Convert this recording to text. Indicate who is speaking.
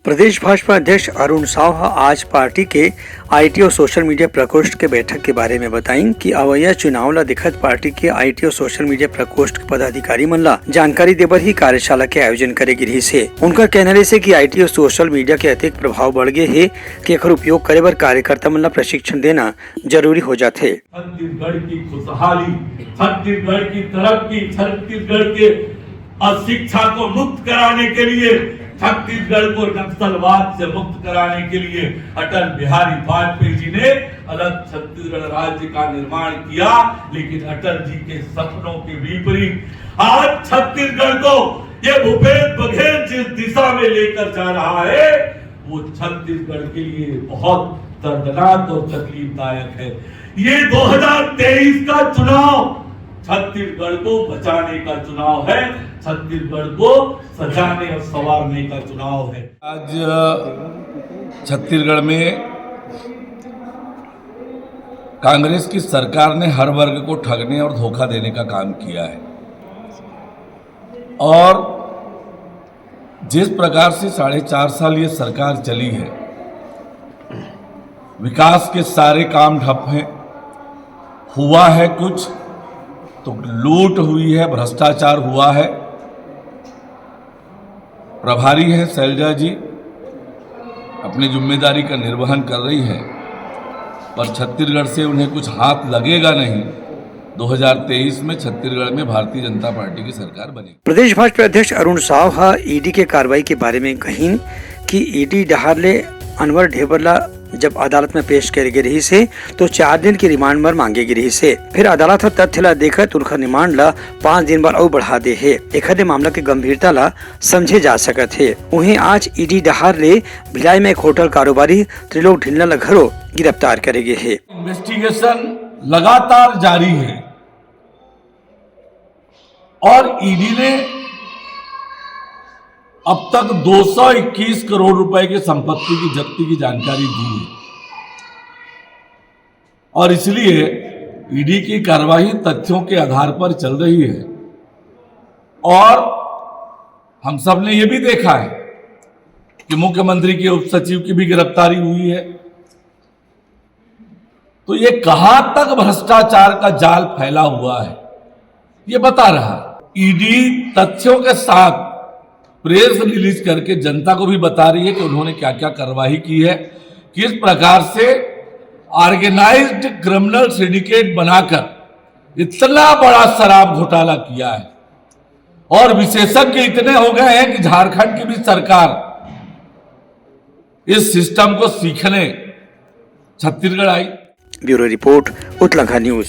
Speaker 1: प्रदेश भाजपा अध्यक्ष अरुण साव आज पार्टी के आईटी और सोशल मीडिया प्रकोष्ठ के बैठक के बारे में बताई कि अवैया चुनाव ला दिखत पार्टी के आईटी और सोशल मीडिया प्रकोष्ठ के पदाधिकारी मन ला जानकारी देबर ही कार्यशाला के आयोजन करे गिरी से। उनका कहना है कि आईटी और सोशल मीडिया के अतिरिक्त प्रभाव बढ़ गए है कि एकर उपयोग करे बर कार्यकर्ता मन ला प्रशिक्षण देना जरूरी हो जाते।
Speaker 2: छत्तीसगढ़ की खुशहाली, छत्तीसगढ़ की तरक्की, छत्तीसगढ़ के अशिक्षा को मुक्त कराने के लिए, छत्तीसगढ़ को नक्सलवाद से मुक्त कराने के लिए अटल बिहारी वाजपेयी जी ने अलग छत्तीसगढ़ राज्य का निर्माण किया। लेकिन अटल जी के सपनों के विपरीत आज छत्तीसगढ़ को ये भूपेश बघेल जिस दिशा में लेकर जा रहा है वो छत्तीसगढ़ के लिए बहुत दर्दनाक और तकलीफदायक है। ये 2023 का चुनाव छत्तीसगढ़ को बचाने का चुनाव है, छत्तीसगढ़ को सजाने और संवारने का चुनाव है।
Speaker 3: आज छत्तीसगढ़ में कांग्रेस की सरकार ने हर वर्ग को ठगने और धोखा देने का काम किया है और जिस प्रकार से 4.5 साल ये सरकार चली है, विकास के सारे काम ठप हैं। हुआ है कुछ तो लूट हुई है, भ्रष्टाचार हुआ है। प्रभारी है शैलजा जी, अपनी जिम्मेदारी का निर्वहन कर रही है, पर छत्तीसगढ़ से उन्हें कुछ हाथ लगेगा नहीं। 2023 में छत्तीसगढ़ में भारतीय जनता पार्टी की सरकार बनेगी।
Speaker 1: प्रदेश भाजपा अध्यक्ष अरुण साव ईडी के कार्रवाई के बारे में कही कि ईडी डहार ले अनवर ढेबरला जब अदालत में पेश करे गई रही से तो 4 दिन की रिमांड पर मांगे गई रही से। फिर अदालत तथ्य ला देखत उनका रिमांड ला 5 दिन बार और बढ़ा दे है। एखदे मामला के गंभीरता ला समझे जा सकत है। वहीं आज ईडी डहार ले भिलाई में एक होटल कारोबारी त्रिलोक ढिल्ला ला घरों गिरफ्तार करे गए है।
Speaker 3: इन्वेस्टिगेशन लगातार जारी है और ईडी ने अब तक 221 करोड़ रुपए की संपत्ति की जब्ती की जानकारी दी है और इसलिए ईडी की कार्रवाई तथ्यों के आधार पर चल रही है। और हम सब ने यह भी देखा है कि मुख्यमंत्री के उप सचिव की भी गिरफ्तारी हुई है। तो ये कहां तक भ्रष्टाचार का जाल फैला हुआ है ये बता रहा है। ईडी तथ्यों के साथ प्रेस रिलीज करके जनता को भी बता रही है कि उन्होंने क्या क्या कार्रवाई की है, किस प्रकार से ऑर्गेनाइज्ड क्रिमिनल सिंडिकेट बनाकर इतना बड़ा शराब घोटाला किया है। और विशेषज्ञ इतने हो गए हैं कि झारखंड की भी सरकार इस सिस्टम को सीखने छत्तीसगढ़ आई।
Speaker 1: Bureau report Uttarakhand news.